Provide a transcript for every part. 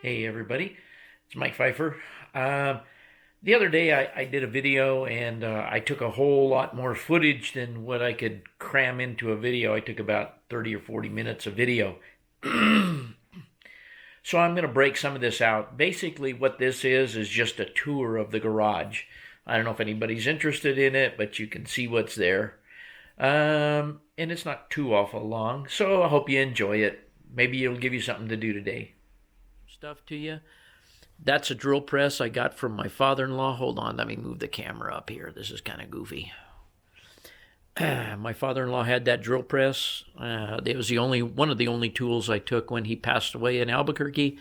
Hey everybody, it's Mike Pfeiffer. The other day I did a video and I took a whole lot more footage than what I could cram into a video. I took about 30 or 40 minutes of video. So I'm going to break some of this out. Basically what this is just a tour of the garage. I don't know if anybody's interested in it, but you can see what's there. And it's not too awful long, so I hope you enjoy it. Maybe it'll give you something to do today. Stuff to you. That's a drill press I got from my father-in-law. Hold on, let me move the camera up here. This is kind of goofy. My father-in-law had that drill press. It was one of the only tools I took when he passed away in Albuquerque.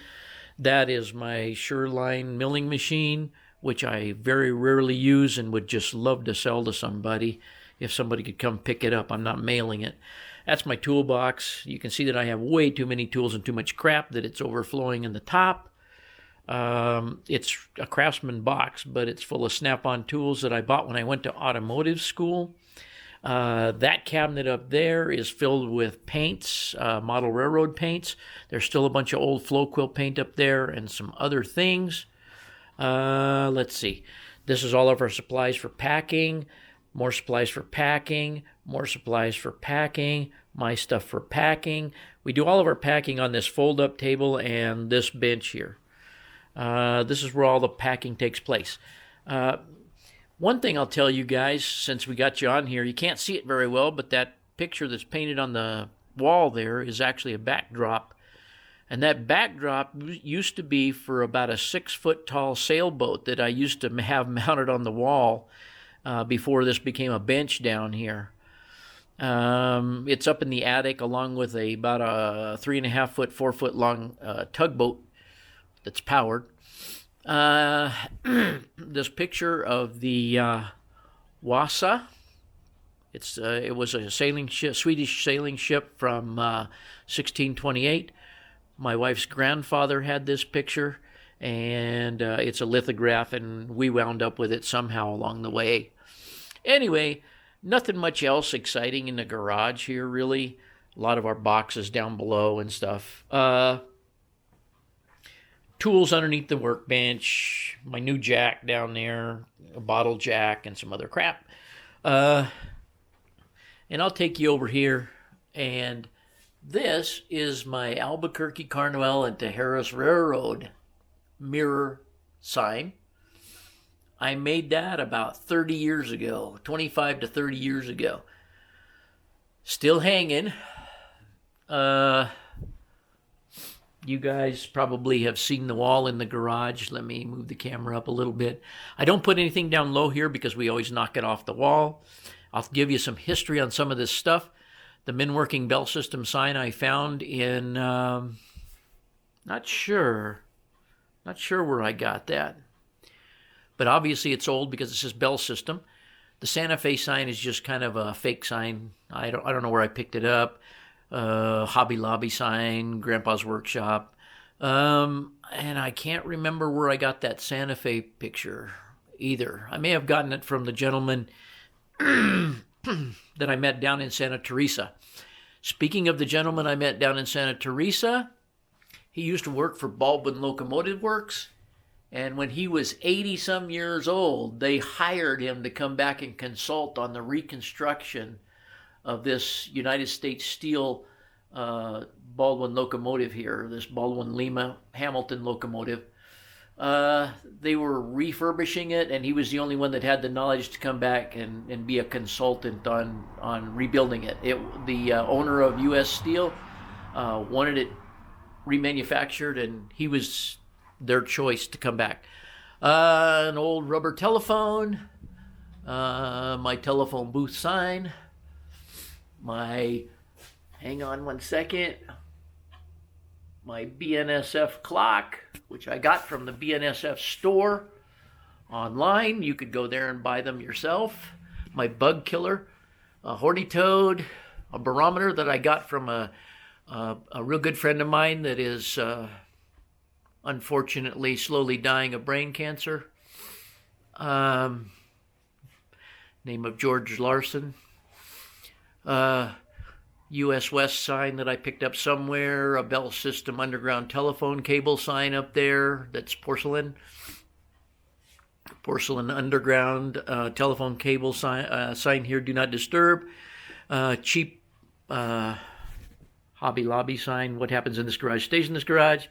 That is my Sureline milling machine, which I very rarely use and would just love to sell to somebody if somebody could come pick it up. I'm not mailing it. That's my toolbox. You can see that I have way too many tools and too much crap, that it's overflowing in the top. It's a Craftsman box, but it's full of Snap-on tools that I bought when I went to automotive school. That cabinet up there is filled with paints, model railroad paints. There's still a bunch of old flow quill paint up there and some other things. Let's see. This is all of our supplies for packing. More supplies for packing, more supplies for packing, my stuff for packing. We do all of our packing on this fold-up table and this bench here. This is where all the packing takes place. One thing I'll tell you guys, since we got you on here, you can't see it very well, but that picture that's painted on the wall there is actually a backdrop. And that backdrop used to be for about a 6-foot tall sailboat that I used to have mounted on the wall before this became a bench down here. It's up in the attic along with about a 3.5-foot, 4-foot long tugboat that's powered. This picture of the Wasa. It was a Swedish sailing ship from 1628. My wife's grandfather had this picture, and it's a lithograph, and we wound up with it somehow along the way. Anyway, nothing much else exciting in the garage here, really. A lot of our boxes down below and stuff. Tools underneath the workbench, my new jack down there, a bottle jack, and some other crap. And I'll take you over here, and this is my Albuquerque Carnival and Tejeras Railroad mirror sign. I made that about 30 years ago, 25 to 30 years ago. Still hanging. You guys probably have seen the wall in the garage. Let me move the camera up a little bit. I don't put anything down low here because we always knock it off the wall. I'll give you some history on some of this stuff. The men working bell system sign I found in, not sure where I got that. But obviously it's old because it says bell system. The Santa Fe sign is just kind of a fake sign. I don't know where I picked it up. Hobby Lobby sign, Grandpa's Workshop. And I can't remember where I got that Santa Fe picture either. I may have gotten it from the gentleman that I met down in Santa Teresa. Speaking of the gentleman I met down in Santa Teresa, he used to work for Baldwin Locomotive Works. And when he was 80-some years old, they hired him to come back and consult on the reconstruction of this United States Steel Baldwin locomotive here, this Baldwin Lima Hamilton locomotive. They were refurbishing it, and he was the only one that had the knowledge to come back and be a consultant on rebuilding it. The owner of U.S. Steel wanted it remanufactured, and he was their choice to come back. An old rubber telephone, my telephone booth sign, hang on one second, my BNSF clock, which I got from the BNSF store online. You could go there and buy them yourself. My bug killer, a horny toad, a barometer that I got from a real good friend of mine that is unfortunately slowly dying of brain cancer. Name of George Larson. US West sign that I picked up somewhere, a Bell System underground telephone cable sign up there that's porcelain underground telephone cable sign here, do not disturb. Cheap Hobby Lobby sign, what happens in this garage stays in this garage.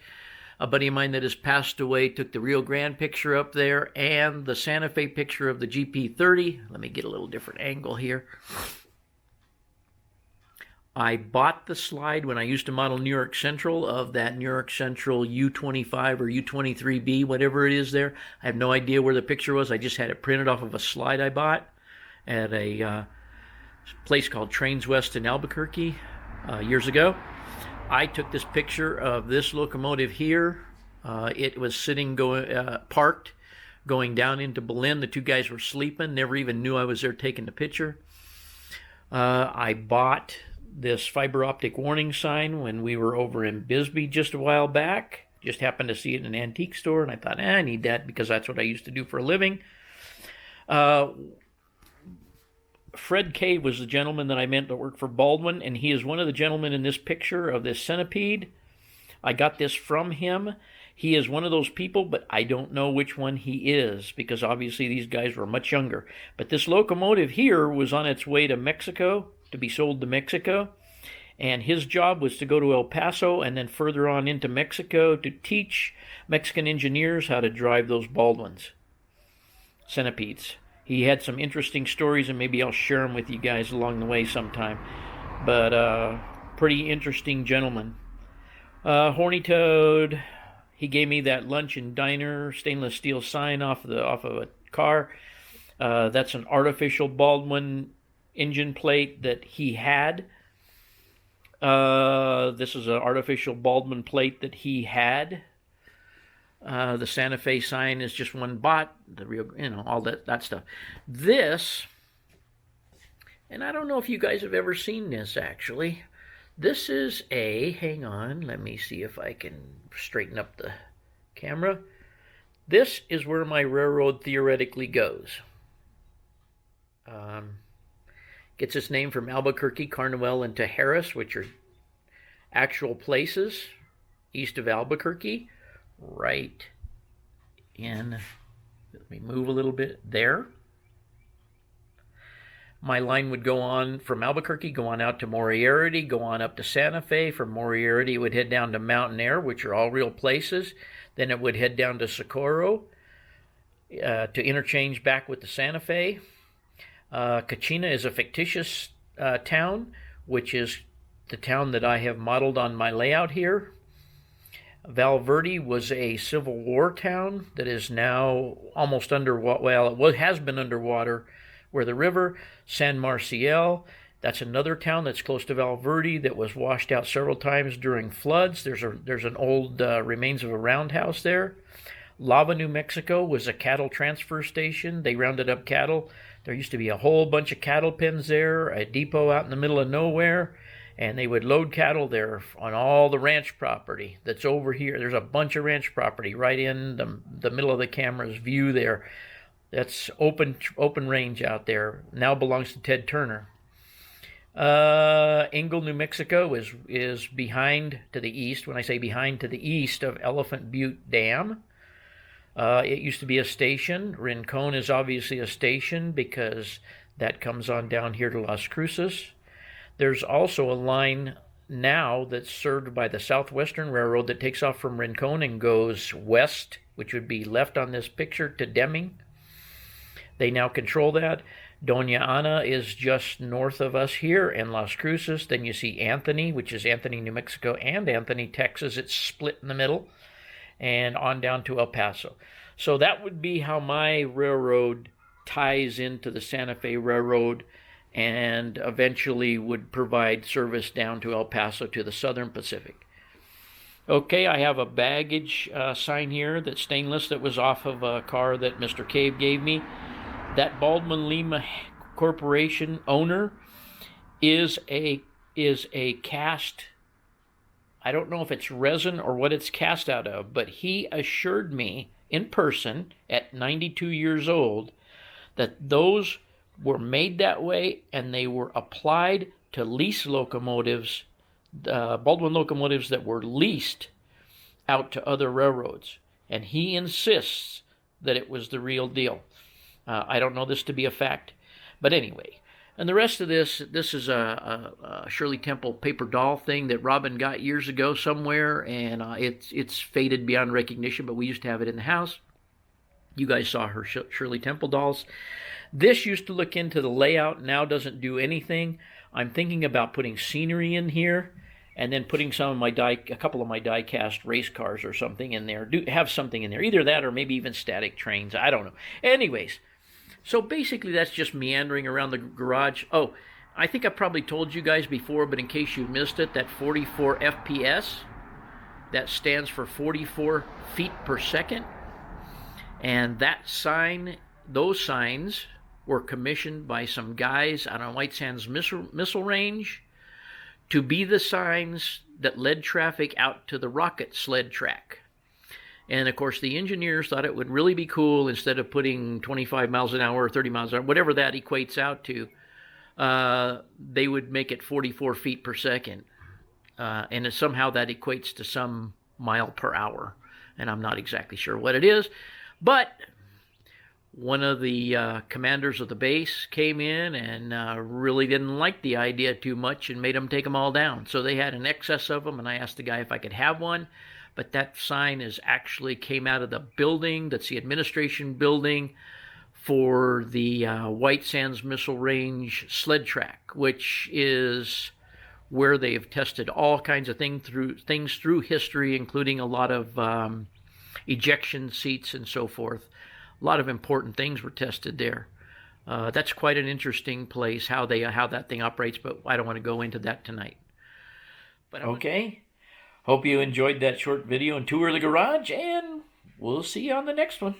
A buddy of mine that has passed away took the Rio Grande picture up there and the Santa Fe picture of the GP30. Let me get a little different angle here. I bought the slide when I used to model New York Central of that New York Central U25 or U23B, whatever it is there. I have no idea where the picture was. I just had it printed off of a slide I bought at a place called Trains West in Albuquerque years ago. I took this picture of this locomotive here. It was sitting parked going down into Berlin. The two guys were sleeping, never even knew I was there taking the picture. I bought this fiber optic warning sign when we were over in Bisbee just a while back. Just happened to see it in an antique store, and I thought, I need that because that's what I used to do for a living. Fred K. was the gentleman that I met that worked for Baldwin, and he is one of the gentlemen in this picture of this centipede. I got this from him. He is one of those people, but I don't know which one he is because obviously these guys were much younger. But this locomotive here was on its way to Mexico to be sold to Mexico, and his job was to go to El Paso and then further on into Mexico to teach Mexican engineers how to drive those Baldwins, centipedes. He had some interesting stories, and maybe I'll share them with you guys along the way sometime. But pretty interesting gentleman. Horny Toad, he gave me that lunch and diner stainless steel sign off of a car. That's an artificial Baldwin engine plate that he had. This is an artificial Baldwin plate that he had. The Santa Fe sign is just one bought, the real, all that stuff. This, and I don't know if you guys have ever seen this actually. This is hang on, let me see if I can straighten up the camera. This is where my railroad theoretically goes. Gets its name from Albuquerque, Carnival, and Tejeras, which are actual places east of Albuquerque. Right in, let me move a little bit there. My line would go on from Albuquerque, go on out to Moriarty, go on up to Santa Fe. From Moriarty, it would head down to Mountain Air, which are all real places. Then it would head down to Socorro to interchange back with the Santa Fe. Kachina is a fictitious town, which is the town that I have modeled on my layout here. Valverde was a Civil War town that is now almost underwater. Well, it has been underwater where the river. San Marcial, that's another town that's close to Valverde that was washed out several times during floods. There's an old remains of a roundhouse there. Lava, New Mexico was a cattle transfer station. They rounded up cattle. There used to be a whole bunch of cattle pens there, a depot out in the middle of nowhere. And they would load cattle there on all the ranch property that's over here. There's a bunch of ranch property right in the middle of the camera's view there. That's open range out there. Now belongs to Ted Turner. Engle, New Mexico is behind to the east. When I say behind, to the east of Elephant Butte Dam. It used to be a station. Rincon is obviously a station because that comes on down here to Las Cruces. There's also a line now that's served by the Southwestern Railroad that takes off from Rincon and goes west, which would be left on this picture, to Deming. They now control that. Doña Ana is just north of us here in Las Cruces. Then you see Anthony, which is Anthony, New Mexico, and Anthony, Texas. It's split in the middle, and on down to El Paso. So that would be how my railroad ties into the Santa Fe Railroad and eventually would provide service down to El Paso to the Southern Pacific. Okay, I have a baggage sign here that's stainless that was off of a car that Mr. Cave gave me. That Baldwin Lima Corporation owner is a cast, I don't know if it's resin or what it's cast out of, but he assured me in person at 92 years old that those were made that way, and they were applied to lease locomotives, Baldwin locomotives that were leased out to other railroads. And he insists that it was the real deal. I don't know this to be a fact, but anyway. And the rest of this is a Shirley Temple paper doll thing that Robin got years ago somewhere, and it's faded beyond recognition, but we used to have it in the house. You guys saw her Shirley Temple dolls. This used to look into the layout, now doesn't do anything. I'm thinking about putting scenery in here, and then putting a couple of my die-cast race cars or something in there. Have something in there, either that or maybe even static trains. I don't know. Anyways, so basically that's just meandering around the garage. Oh, I think I probably told you guys before, but in case you missed it, that 44 FPS, that stands for 44 feet per second. And that sign, those signs were commissioned by some guys on a White Sands missile range to be the signs that led traffic out to the rocket sled track. And of course, the engineers thought it would really be cool, instead of putting 25 miles an hour or 30 miles an hour, whatever that equates out to, they would make it 44 feet per second. And somehow that equates to some mile per hour. And I'm not exactly sure what it is. But one of the commanders of the base came in and really didn't like the idea too much and made them take them all down. So they had an excess of them, and I asked the guy if I could have one. But that sign actually came out of the building, that's the administration building for the White Sands Missile Range sled track, which is where they've tested all kinds of things through history, including a lot of ejection seats and so forth. A lot of important things were tested there. That's quite an interesting place, how that thing operates, but I don't want to go into that tonight. But okay. Hope you enjoyed that short video and tour of the garage, and we'll see you on the next one.